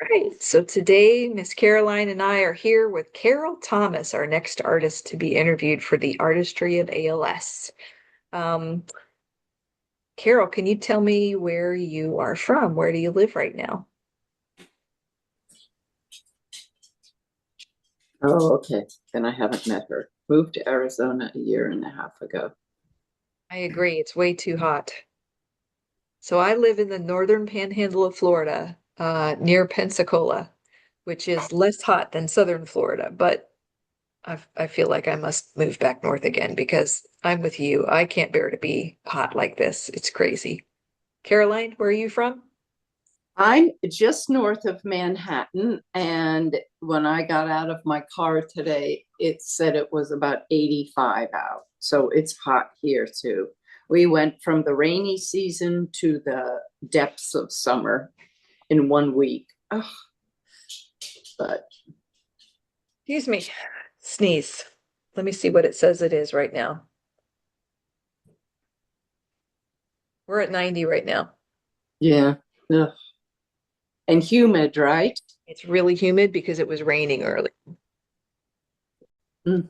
Right. So today, Miss Caroline and I are here with Carole Thomas, our next artist to be interviewed for the Artistry of ALS. Um, Carole, can you tell me where you are from? Where do you live right now? Oh, okay. Then I haven't met her. Moved to Arizona a year and a half ago. I agree, it's way too hot. So I live in the northern panhandle of Florida, near Pensacola, which is less hot than southern Florida, but I feel like I must move back north again because I'm with you. I can't bear to be hot like this. It's crazy. Caroline, where are you from? I'm just north of Manhattan, and when I got out of my car today, it said it was about 85 out. So it's hot here too. We went from the rainy season to the depths of summer in 1 week. Oh, but Excuse me. Sneeze. Let me see what it says it is right now. We're at 90 right now. yeah. Ugh. And humid, right? It's really humid because it was raining early. Hmm.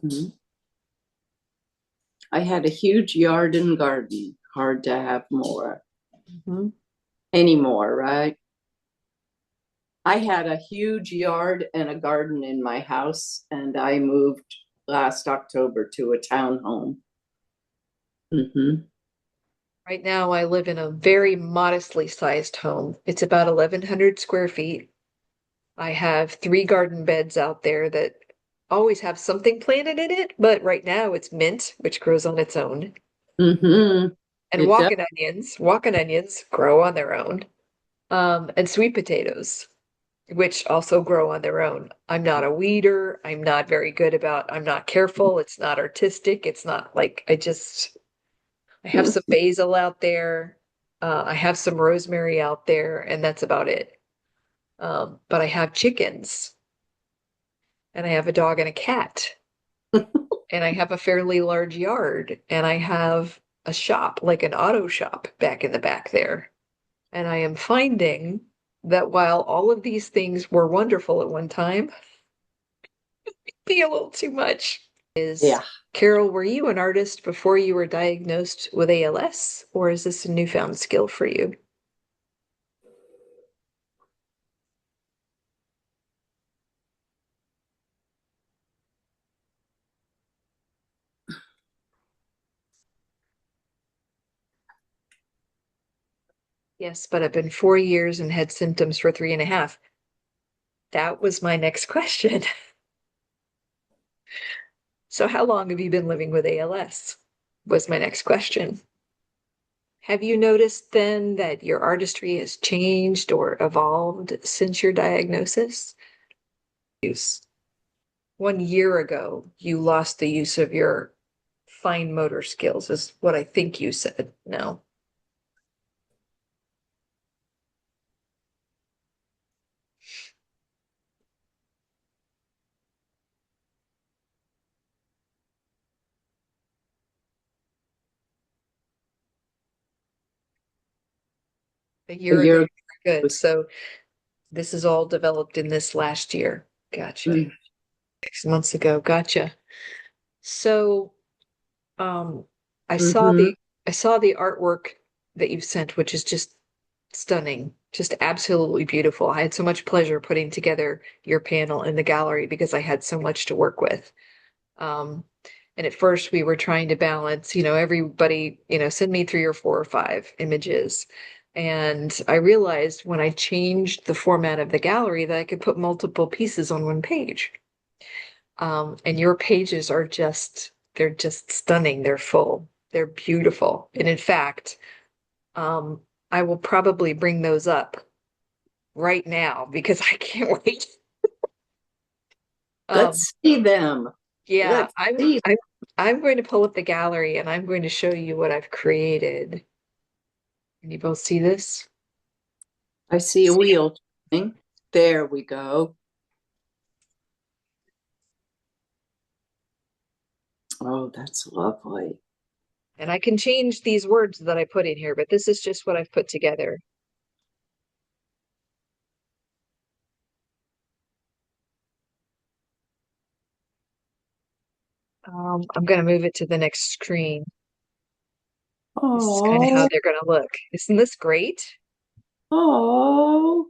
I had a huge yard and garden. Hard to have more Mhm. anymore, right? I had a huge yard and a garden in my house, and I moved last October to a townhome. Hmm. Right now, I live in a very modestly sized home. It's about 1,100 square feet. I have three garden beds out there that always have something planted in it, but right now it's mint, which grows on its own. Hmm. And It does. walking onions grow on their own. And sweet potatoes, which also grow on their own. I'm not a weeder. I'm not careful. It's not artistic. It's not like I have some basil out there. I have some rosemary out there, and that's about it. But I have chickens, and I have a dog and a cat, and I have a fairly large yard, and I have a shop, like an auto shop back in the back there. And I am finding that while all of these things were wonderful at one time, be a little too much. Is Yeah. Carole, were you an artist before you were diagnosed with ALS, or is this a newfound skill for you? Yes, but I've been 4 years and had symptoms for 3.5. That was my next question. So, how long have you been living with ALS? Was my next question. Have you noticed then that your artistry has changed or evolved since your diagnosis? Use. 1 year ago, you lost the use of your fine motor skills, is what I think you said. No. A A year ago, year ago you were good. was, So this is all developed in this last year. Gotcha. 6 months ago. Gotcha. So um I saw mm-hmm. the artwork that you've sent, which is just stunning, just absolutely beautiful. I had so much pleasure putting together your panel in the gallery because I had so much to work with. Um, and at first we were trying to balance, everybody, send me three or four or five images. And I realized when I changed the format of the gallery that I could put multiple pieces on one page. And your pages they're just stunning. They're full. They're beautiful. And in fact, um, I will probably bring those up right now because I can't wait. Um, Let's see them. yeah, Let's see. I'm going to pull up the gallery and I'm going to show you what I've created. Can you both see this? I see a wheel turning. There we go. Oh, that's lovely. And I can change these words that I put in here, but this is just what I've put together. I'm going to move it to the next screen. This is kind of how Oh, they're going to look. Isn't this great? oh,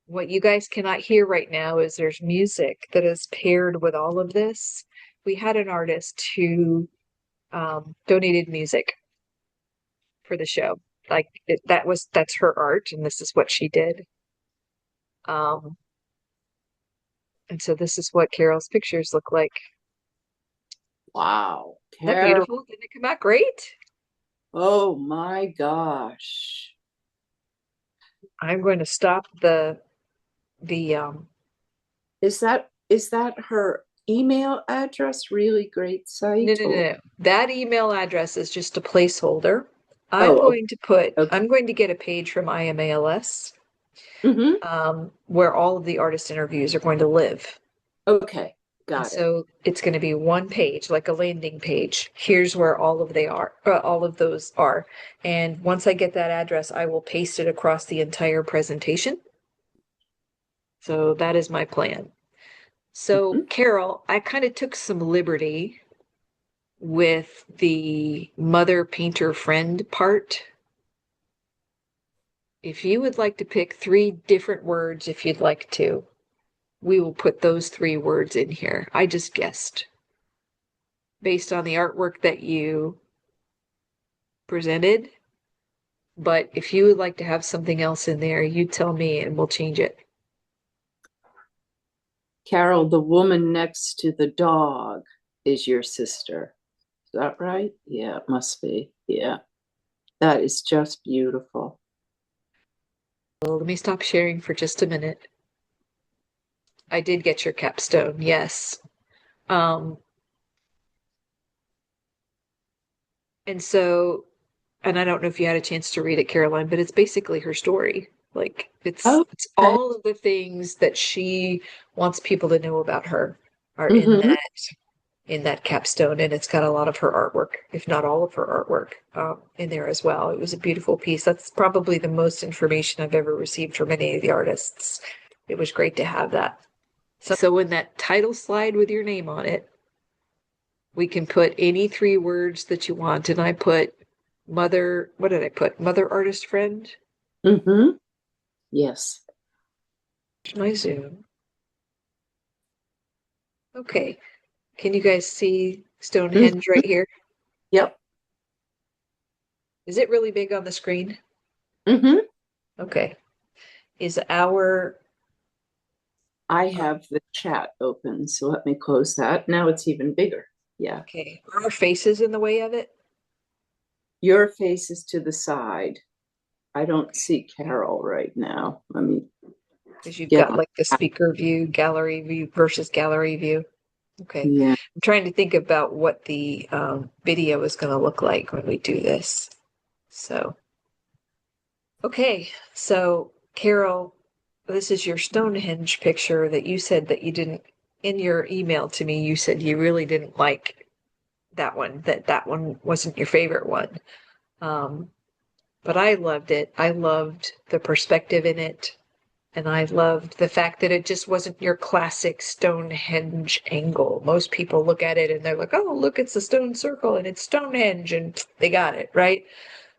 What you guys cannot hear right now is there's music that is paired with all of this. We had an artist who donated music for the show. That's her art, and this is what she did. Um, and so this is what Carol's pictures look like. wow. Isn't that Carol. beautiful? Didn't it come out great? Oh my gosh. I'm going to stop the Is that her email address? Really great no, site no, no, or no. That email address is just a placeholder. oh, okay. I'm going to get a page from IMALS, Mm-hmm. where all of the artist interviews are going to live. Okay, And got it. so it's going to be one page, like a landing page. Here's where all of those are. And once I get that address, I will paste it across the entire presentation. So that is my plan. So, Mhm. Carol, I kind of took some liberty with the mother painter friend part. If you would like to pick three different words, if you'd like to, we will put those three words in here. I just guessed based on the artwork that you presented. But if you would like to have something else in there, you tell me and we'll change it. Carol, the woman next to the dog is your sister. Is that right? Yeah, it must be. Yeah. That is just beautiful. Well, let me stop sharing for just a minute. I did get your capstone, yes. Um, and so, and I don't know if you had a chance to read it, Caroline, but it's basically her story. Like it's Okay. all of the things that she wants people to know about her are Mm-hmm. in that capstone, and it's got a lot of her artwork, if not all of her artwork, in there as well. It was a beautiful piece. That's probably the most information I've ever received from any of the artists. It was great to have that. So in that title slide with your name on it, we can put any three words that you want. And I put mother, what did I put? Mother artist friend? Mm-hmm. Yes. There's my Zoom. Okay. Can you guys see Stonehenge Mm-hmm. right here? Yep. Is it really big on the screen? Mm-hmm. Okay. Is our I have the chat open, so let me close that. Now it's even bigger. Yeah. okay. Are our faces in the way of it? Your face is to the side. I don't Okay. see Carol right now. Let me Because you've get got on. like the speaker view, gallery view versus gallery view. Okay. Yeah. I'm trying to think about what the video is going to look like when we do this. So, okay. So, Carol, this is your Stonehenge picture that you said that you didn't, in your email to me, you said you really didn't like that one, that that one wasn't your favorite one. Um, but I loved it. I loved the perspective in it. And I loved the fact that it just wasn't your classic Stonehenge angle. Most people look at it and they're like, oh, look, it's a stone circle and it's Stonehenge and they got it, right?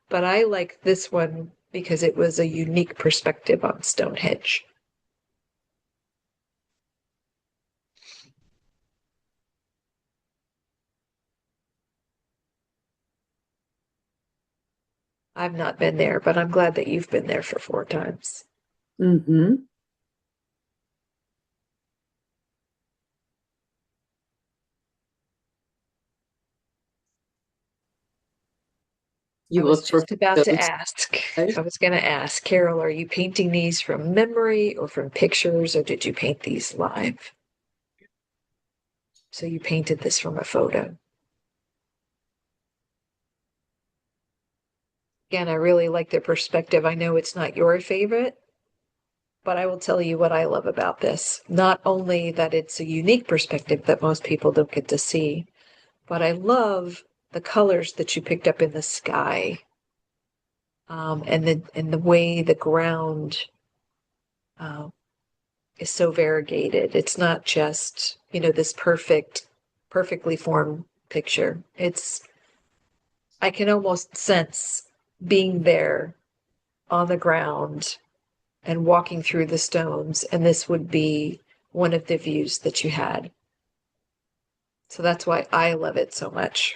But I like this one because it was a unique perspective on Stonehenge. I've not been there, but I'm glad that you've been there for four times. Mm-hmm. I You was look for just about to photos. ask. Right? I was going to ask, Carol, are you painting these from memory or from pictures, or did you paint these live? So you painted this from a photo. Again, I really like the perspective. I know it's not your favorite, but I will tell you what I love about this. Not only that it's a unique perspective that most people don't get to see, but I love the colors that you picked up in the sky, and the way the ground uh, is so variegated. It's not just, this perfectly formed picture. I can almost sense being there on the ground and walking through the stones, and this would be one of the views that you had. So that's why I love it so much.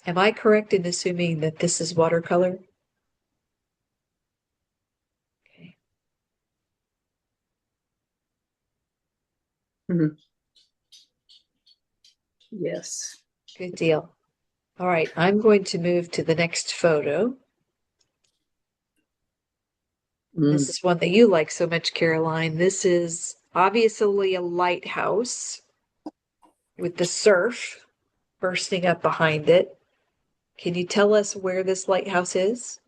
Am I correct in assuming that this is watercolor? Okay, Mhm. Yes. good deal. All right, I'm going to move to the next photo. This Mm. is one that you like so much, Caroline. This is obviously a lighthouse with the surf bursting up behind it. Can you tell us where this lighthouse is?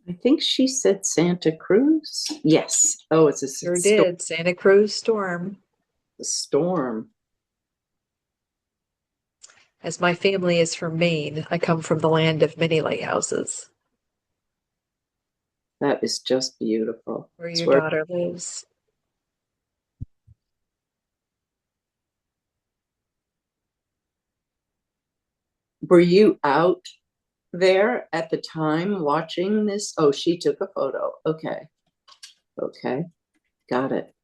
I think she said Santa Cruz. Yes. Oh, it's a Sure did. Santa Cruz Storm. storm. As my family is from Maine, I come from the land of many lighthouses, That is just beautiful. where It's your where daughter lives. were you out there at the time watching this? Oh, she took a photo. Okay. Okay. Got it.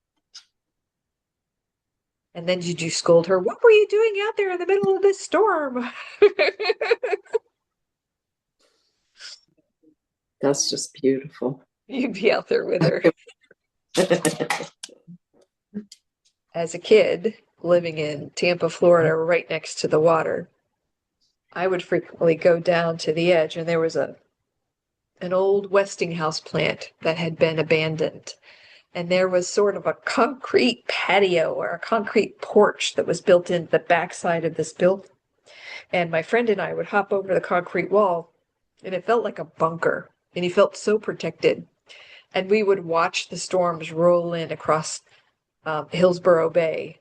And then did you scold her? What were you doing out there in the middle of this storm? That's just beautiful. You'd be out there with her. As a kid, living in Tampa, Florida, right next to the water, I would frequently go down to the edge, and there was an old Westinghouse plant that had been abandoned. And there was sort of a concrete patio or a concrete porch that was built into the backside of this building. And my friend and I would hop over the concrete wall, and it felt like a bunker, and you felt so protected. And we would watch the storms roll in across Hillsborough Bay,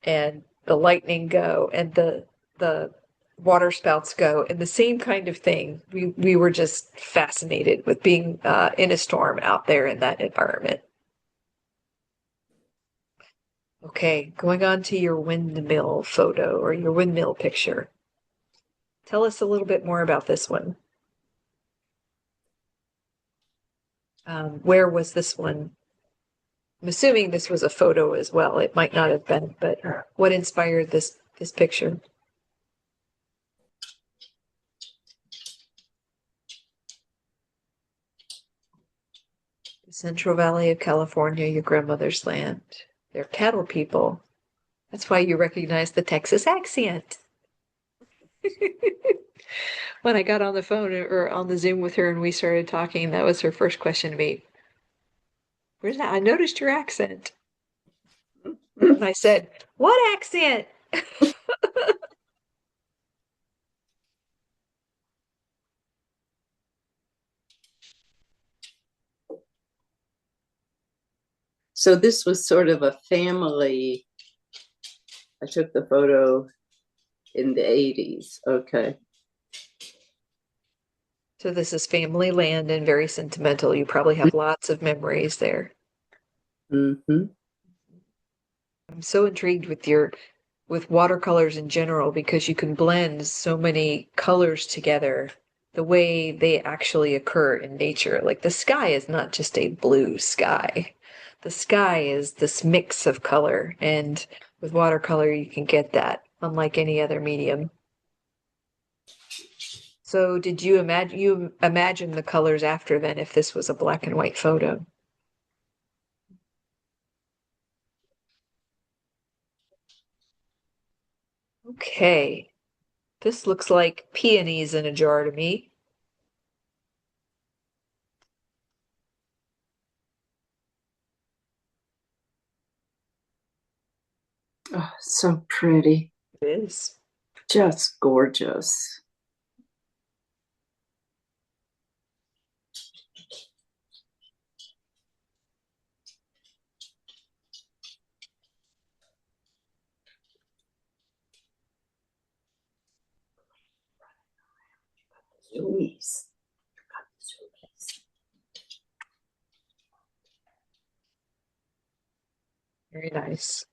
and the lightning go, and the water spouts go, and the same kind of thing. We were just fascinated with being in a storm out there in that environment. Okay, going on to your windmill photo or your windmill picture. Tell us a little bit more about this one. Where was this one? I'm assuming this was a photo as well. It might not have been, but what inspired this picture? The Central Valley of California, your grandmother's land. They're cattle people. That's why you recognize the Texas accent. When I got on the phone or on the Zoom with her and we started talking, that was her first question to me. Where's that? I noticed your accent. And I said, what accent? So this was sort of a family. I took the photo in the 80s. Okay. So this is family land and very sentimental. You probably have lots of memories there. Mm-hmm. I'm so intrigued with watercolors in general because you can blend so many colors together the way they actually occur in nature. Like the sky is not just a blue sky. The sky is this mix of color, and with watercolor you can get that unlike any other medium. So did you imagine the colors after then if this was a black and white photo? Okay. This looks like peonies in a jar to me. Oh, so pretty. It is. Just gorgeous. Zoomies. Very nice.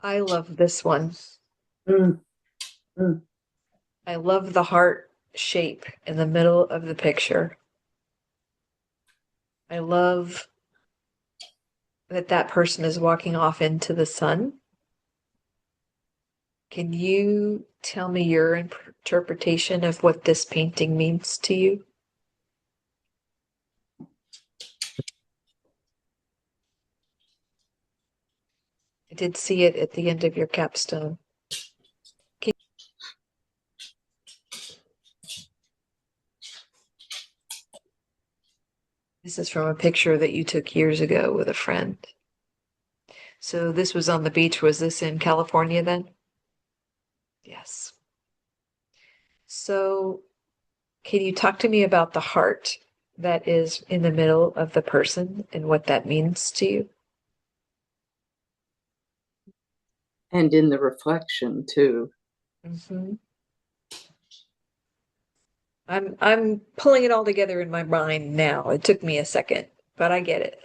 I love this one. Mm, mm. I love the heart shape in the middle of the picture. I love that that person is walking off into the sun. Can you tell me your interpretation of what this painting means to you? I did see it at the end of your capstone. Can- This is from a picture that you took years ago with a friend. So this was on the beach. Was this in California then? Yes. So can you talk to me about the heart that is in the middle of the person and what that means to you? And in the reflection too. Hmm. I'm pulling it all together in my mind now. It took me a second, but I get it.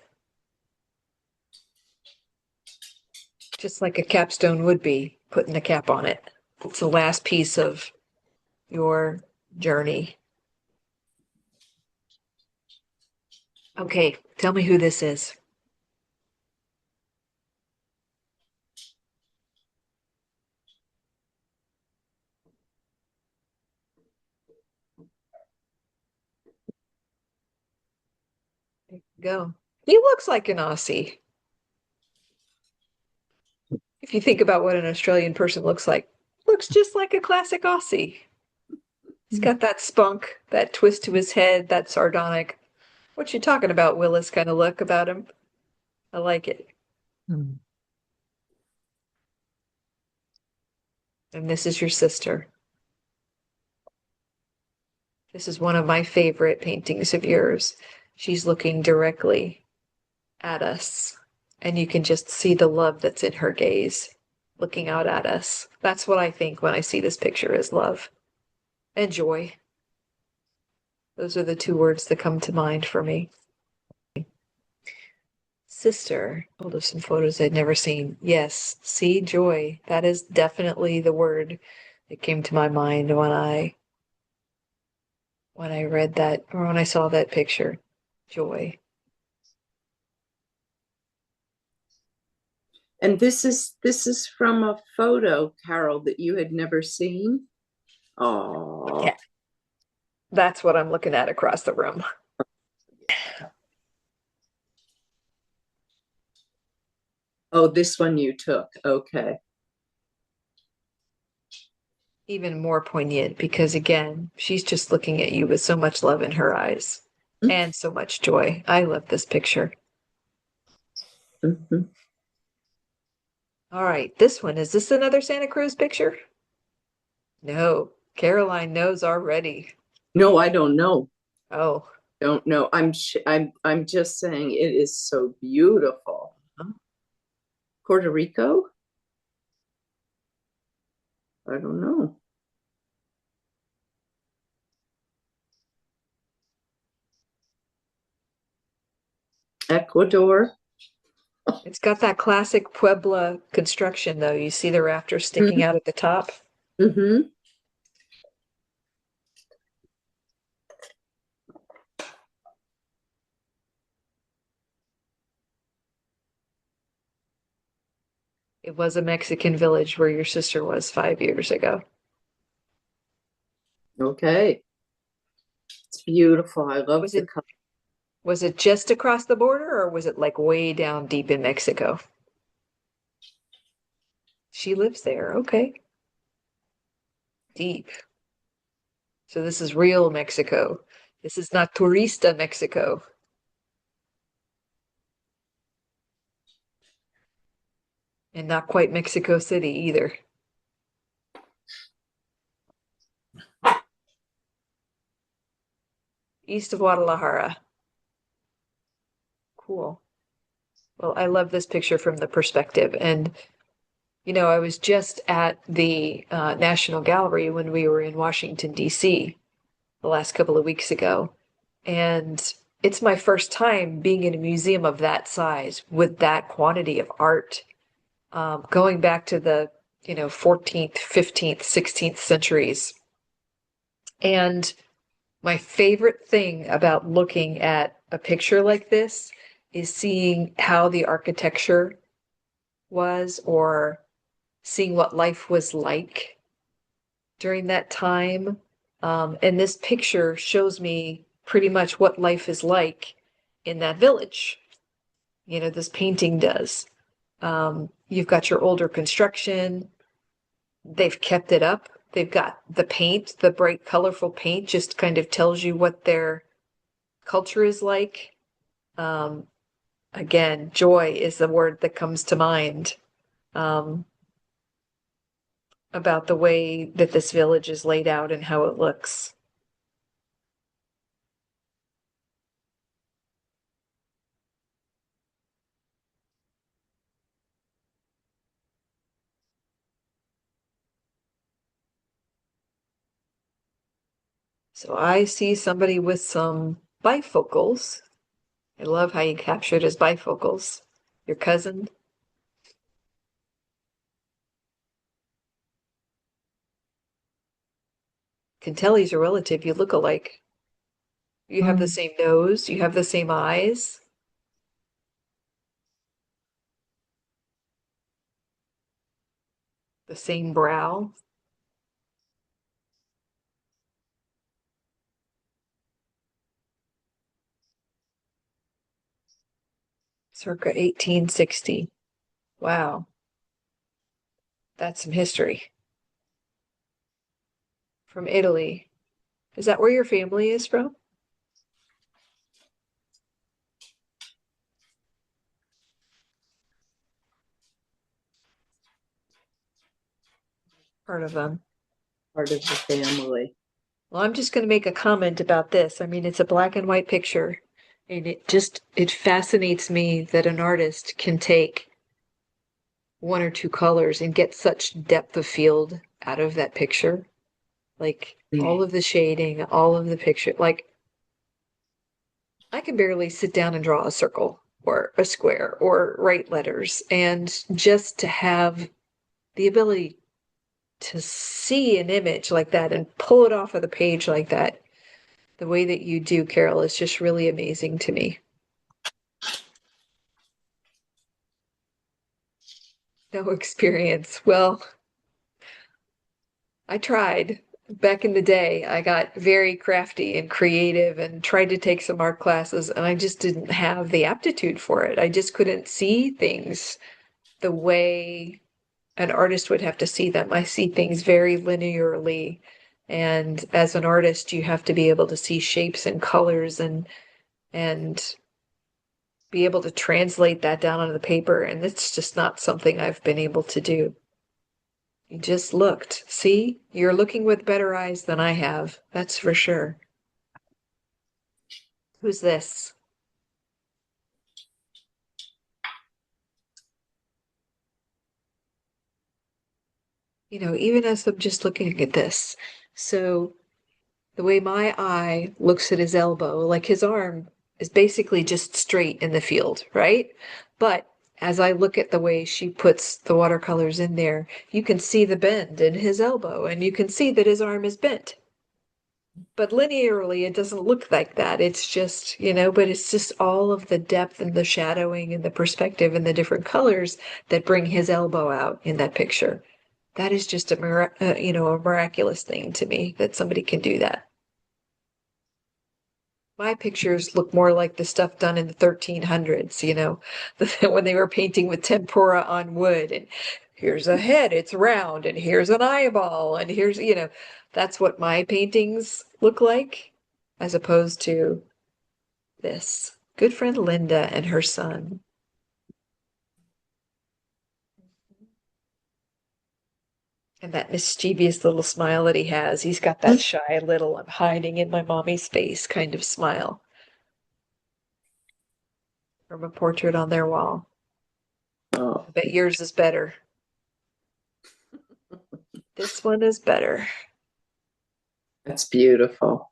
Just like a capstone would be, putting a cap on it. It's the last piece of your journey. Okay, tell me who this is. There you go. He looks like an Aussie. If you think about what an Australian person looks just like a classic Aussie. He's got that spunk, that twist to his head, that sardonic, what you talking about, Willis kind of look about him. I like it. Mm. And this is your sister. This is one of my favorite paintings of yours. She's looking directly at us, and you can just see the love that's in her gaze, looking out at us. That's what I think when I see this picture is love and joy. Those are the two words that come to mind for me. Sister, hold of some photos I'd never seen. Yes, see joy. That is definitely the word that came to my mind when I read that or when I saw that picture. Joy. And this is from a photo, Carole, that you had never seen. Oh, Yeah, that's what I'm looking at across the room. oh, this one you took. Okay. Even more poignant because again, she's just looking at you with so much love in her eyes and so much joy. I love this picture. Mhm. All right, this one, is this another Santa Cruz picture? No, Caroline knows already. No, I don't know. Oh, Don't know. I'm just saying it is so beautiful. huh? Puerto Rico? I don't know. Ecuador? It's got that classic Puebla construction though. You see the rafters sticking Mm-hmm. out at the top. Mm-hmm. It was a Mexican village where your sister was 5 years ago. Okay. It's beautiful. I love Was the it color. was it just across the border or was it like way down deep in Mexico? She lives there. Okay. Deep. So this is real Mexico. This is not turista Mexico. And not quite Mexico City either. East of Guadalajara. Cool. Well, I love this picture from the perspective. And, I was just at the National Gallery when we were in Washington, D.C. the last couple of weeks ago. And it's my first time being in a museum of that size with that quantity of art. going back to the, 14th, 15th, 16th centuries. And my favorite thing about looking at a picture like this is seeing how the architecture was, or seeing what life was like during that time. And this picture shows me pretty much what life is like in that village. This painting does. You've got your older construction. They've kept it up. They've got the paint, the bright, colorful paint just kind of tells you what their culture is like. Um, Again, joy is the word that comes to mind, um, about the way that this village is laid out and how it looks. So I see somebody with some bifocals. I love how you captured his bifocals. Your cousin. Can tell he's a relative. You look alike. You have the Mm. same nose. You have the same eyes. The same brow. Circa 1860. Wow, that's some history. From Italy. Is that where your family is from? Part of them. Part of the family. Well, I'm just going to make a comment about this. I mean, it's a black and white picture, and it fascinates me that an artist can take one or two colors and get such depth of field out of that picture. Like all of the shading, all of the picture. Like I can barely sit down and draw a circle or a square or write letters, and just to have the ability to see an image like that and pull it off of the page like that, the way that you do, Carole, is just really amazing to me. No experience. Well, I tried. Back in the day, I got very crafty and creative and tried to take some art classes, and I just didn't have the aptitude for it. I just couldn't see things the way an artist would have to see them. I see things very linearly. And as an artist, you have to be able to see shapes and colors and be able to translate that down onto the paper. And it's just not something I've been able to do. You just looked. See? You're looking with better eyes than I have. That's for sure. Who's this? Even as I'm just looking at this. So the way my eye looks at his elbow, like his arm is basically just straight in the field, right? But as I look at the way she puts the watercolors in there, you can see the bend in his elbow and you can see that his arm is bent. But linearly, it doesn't look like that. It's just, but it's just all of the depth and the shadowing and the perspective and the different colors that bring his elbow out in that picture. That is just a miraculous thing to me that somebody can do that. My pictures look more like the stuff done in the 1300s, when they were painting with tempera on wood. And here's a head, it's round, and here's an eyeball, and that's what my paintings look like, as opposed to this. Good friend Linda and her son. And that mischievous little smile that he has. He's got that shy little, I'm hiding in my mommy's face kind of smile from a portrait on their wall. Oh, I bet yours is better. This one is better. that's beautiful.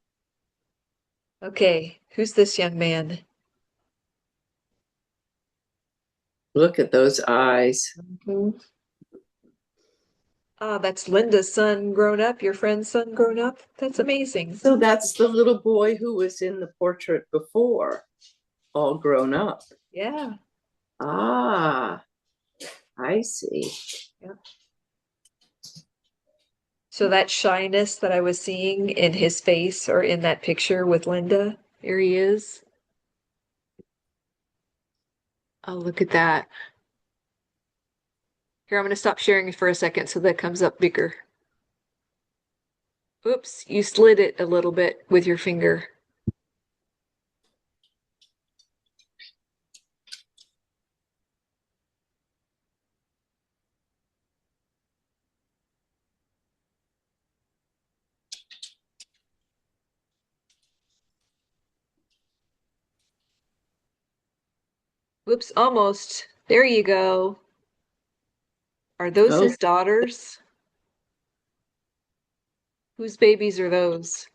Okay, who's this young man? Look at those eyes. Mhm. Ah, that's Linda's son grown up, your friend's son grown up. That's amazing. So that's the little boy who was in the portrait before, all grown up. Yeah. Ah, I see. Yeah. So that shyness that I was seeing in his face or in that picture with Linda, here he is. Oh, look at that. Here, I'm going to stop sharing it for a second so that comes up bigger. Oops, you slid it a little bit with your finger. Whoops, almost. There you go. Are those Oh, his daughters? Whose babies are those?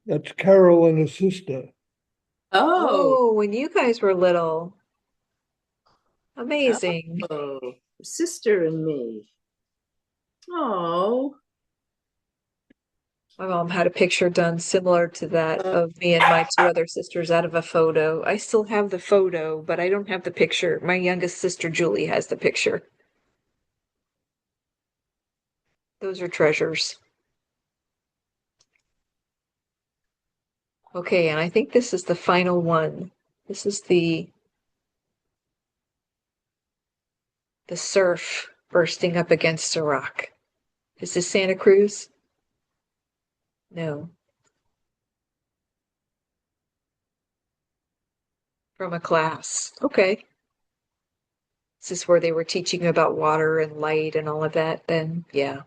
That's Carol and her sister. oh, Oh, when you guys were little. Amazing. oh, sister and me. Oh, My mom had a picture done similar to that of me and my two other sisters out of a photo. I still have the photo, but I don't have the picture. My youngest sister, Julie, has the picture. Those are treasures. Okay, and I think this is the final one. This is the surf bursting up against a rock. Is this Santa Cruz? No, from a class. Okay. Is this where they were teaching about water and light and all of that then? Yeah.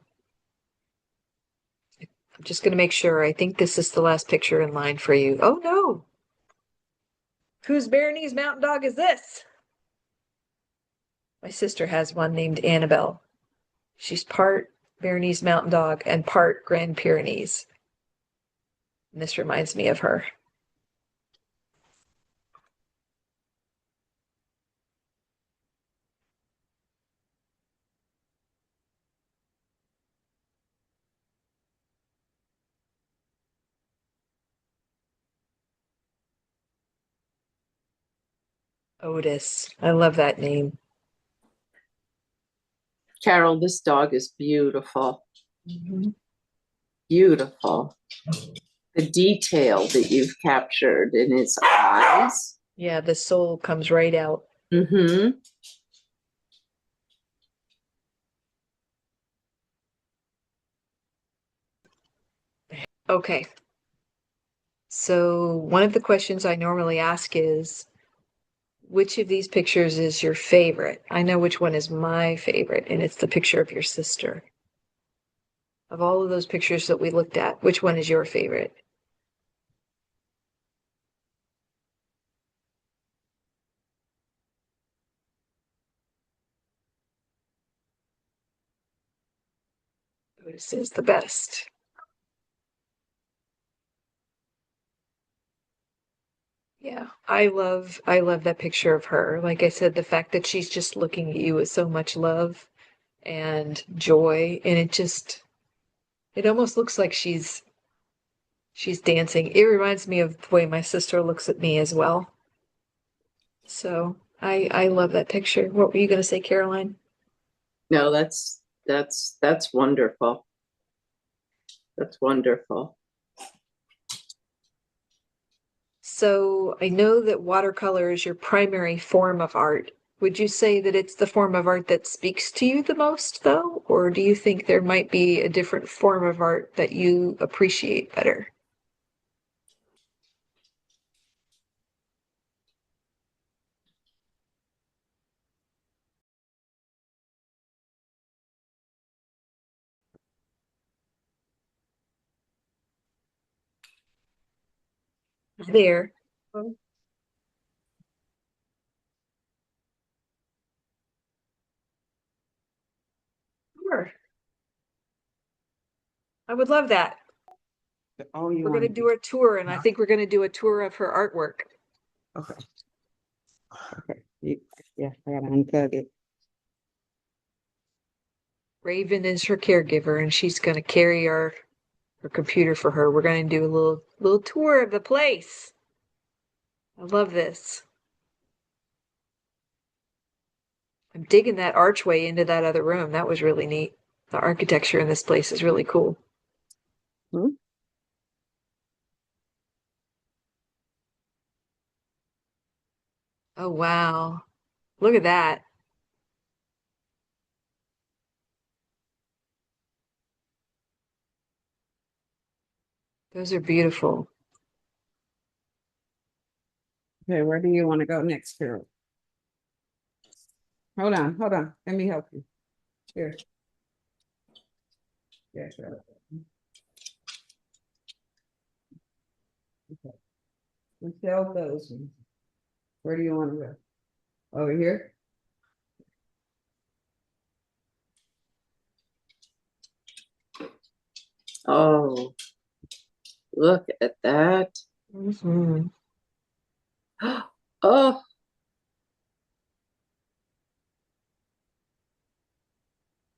I'm just going to make sure. I think this is the last picture in line for you. Oh no. Whose Bernese Mountain Dog is this? My sister has one named Annabelle. She's part Bernese Mountain Dog and part Grand Pyrenees. And this reminds me of her. Otis. I love that name. Carol, this dog is beautiful. Mhm. Beautiful. The detail that you've captured in his eyes. Yeah, the soul comes right out. Mm-hmm. Okay. So one of the questions I normally ask is, which of these pictures is your favorite? I know which one is my favorite, and it's the picture of your sister. Of all of those pictures that we looked at, which one is your favorite? Otis is the best. Yeah, I love that picture of her. Like I said, the fact that she's just looking at you with so much love and joy, and it almost looks like she's dancing. It reminds me of the way my sister looks at me as well. So I love that picture. What were you going to say, Caroline? No, that's wonderful. That's wonderful. So I know that watercolor is your primary form of art. Would you say that it's the form of art that speaks to you the most, though? Or do you think there might be a different form of art that you appreciate better? There. I would love that. Oh, you We're want going to to do a tour, and I Yeah. think we're going to do a tour of her artwork. Okay. Okay. Yeah, I gotta unplug it. Raven is her caregiver, and she's going to carry her computer for her. We're going to do a little tour of the place. I love this. I'm digging that archway into that other room. That was really neat. The architecture in this place is really cool. Hmm? Oh, wow. Look at that. Those are beautiful. Okay, where do you want to go next, Carol? Hold on, hold on. Let me help you. Here. Yeah, sure. Okay. Michelle goes. Where do you want to go? Over here? Oh, look at that. Mhm. Oh,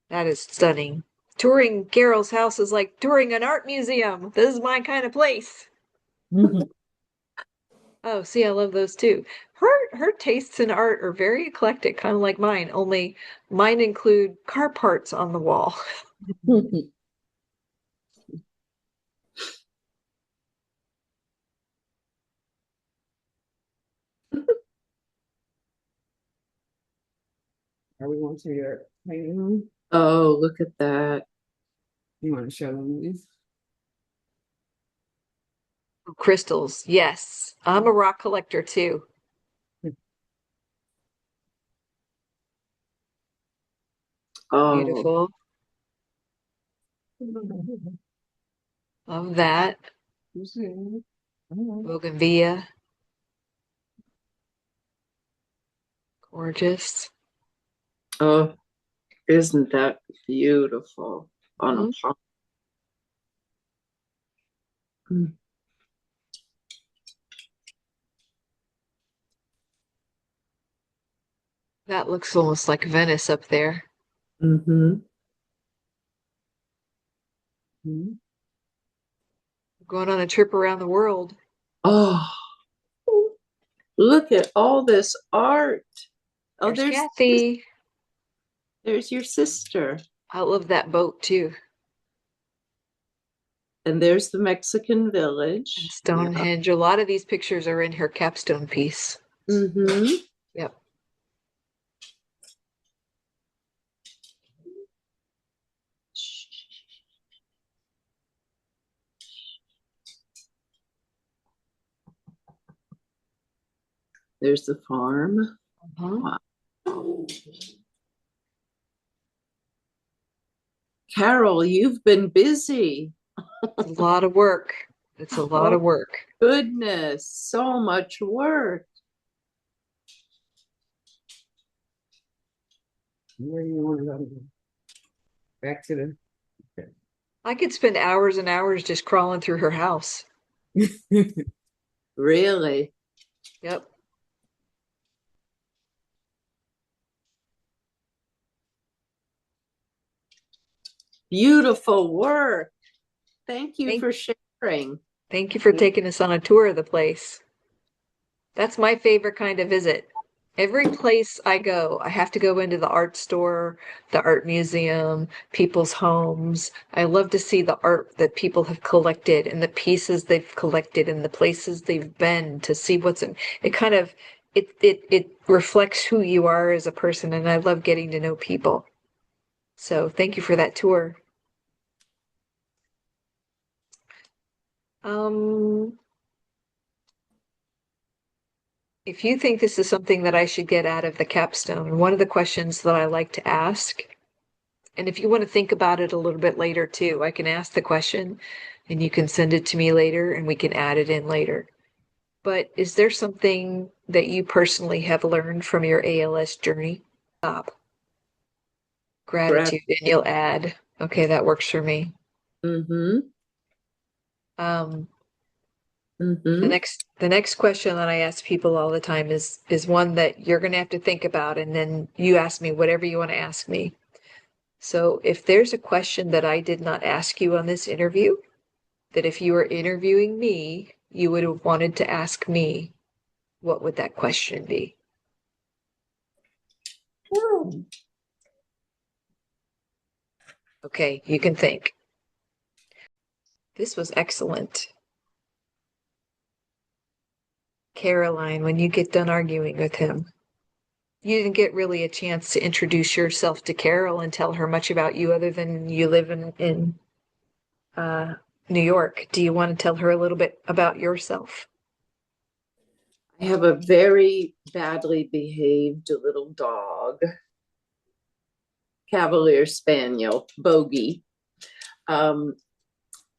That is stunning. Touring Carol's house is like touring an art museum. This is my kind of place. Oh, see, I love those too. Her tastes in art are very eclectic, kind of like mine, only mine include car parts on the wall. Are we going to your painting room? oh, look at that. You want to show them this? Crystals, yes. I'm a rock collector too. Oh, Beautiful. Love that. You see? Mhm. Bougainvillea. Gorgeous. oh, isn't that beautiful on a Mhm. pop? Mm-hmm. That looks almost like Venice up there. Mhm. Going on a trip around the world. Oh, look at all this art. Oh, There's Kathy. there's your sister. I love that boat too. And there's the Mexican And village. Yeah. Stonehenge. A lot of these pictures are in her capstone piece. Mm-hmm. Yep. There's the farm. Uh-huh. Wow. Carol, you've been busy. It's a lot of work. It's a lot Oh, of work. goodness, so much work. Where do you want to go? Back to I could spend hours and hours just crawling through her house. the. Really Yep. beautiful work. Thank you Thank, for sharing. thank you for taking us on a tour of the place. That's my favorite kind of visit. Every place I go, I have to go into the art store, the art museum, people's homes. I love to see the art that people have collected and the pieces they've collected and the places they've been to see what's in. It kind of it reflects who you are as a person, and I love getting to know people. So thank you for that tour. Um, if you think this is something that I should get out of the capstone, one of the questions that I like to ask, and if you want to think about it a little bit later too, I can ask the question and you can send it to me later and we can add it in later. But is there something that you personally have learned from your ALS journey? Stop. Grat- Gratitude, and you'll add, okay, that works for me. Mm-hmm. Um, Mm-hmm. the next question that I ask people all the time is one that you're going to have to think about, and then you ask me whatever you want to ask me. So if there's a question that I did not ask you on this interview, that if you were interviewing me, you would have wanted to ask me, what would that question be? Oh. Okay, you can think. This was excellent. Caroline, when you get done arguing with him, you didn't get really a chance to introduce yourself to Carol and tell her much about you other than you live in uh, New York. Do you want to tell her a little bit about yourself? I have a very badly behaved little dog, Cavalier Spaniel, Bogey. Um,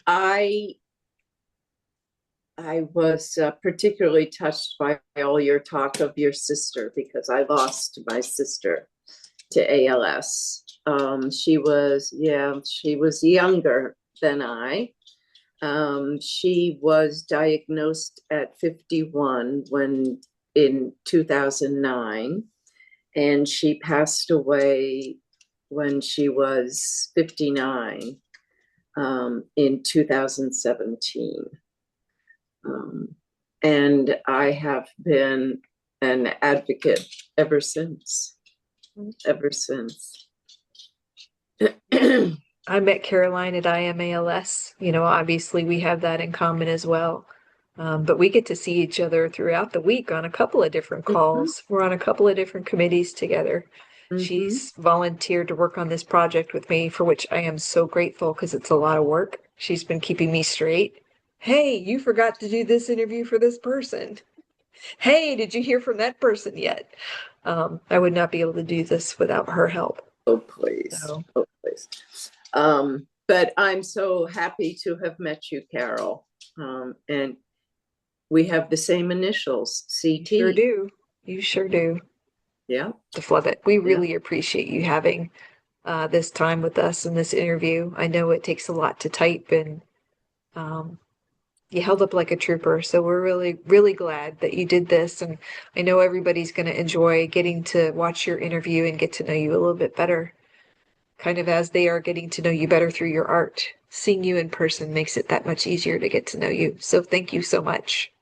I was particularly touched by all your talk of your sister because I lost my sister to ALS. She was younger than I. She was diagnosed at 51 in 2009, and she passed away when she was 59 in 2017. And I have been an advocate ever since. Ever since. I met Caroline at IMALS. You know, obviously we have that in common as well. But we get to see each other throughout the week on a couple of different calls. We're on a couple of different committees together. She's volunteered to work on this project with me, for which I am so grateful because it's a lot of work. She's been keeping me straight. Hey, you forgot to do this interview for this person. Hey, did you hear from that person yet? I would not be able to do this without her help. Oh, please. So. Oh, please. But I'm so happy to have met you, Carol. And we have the same initials, CT. Sure do. You sure do. Yeah. Love it. We really appreciate you having this time with us in this interview. I know it takes a lot to type, and you held up like a trooper. So we're really, really glad that you did this. And I know everybody's going to enjoy getting to watch your interview and get to know you a little bit better, kind of as they are getting to know you better through your art. Seeing you in person makes it that much easier to get to know you. So thank you so much.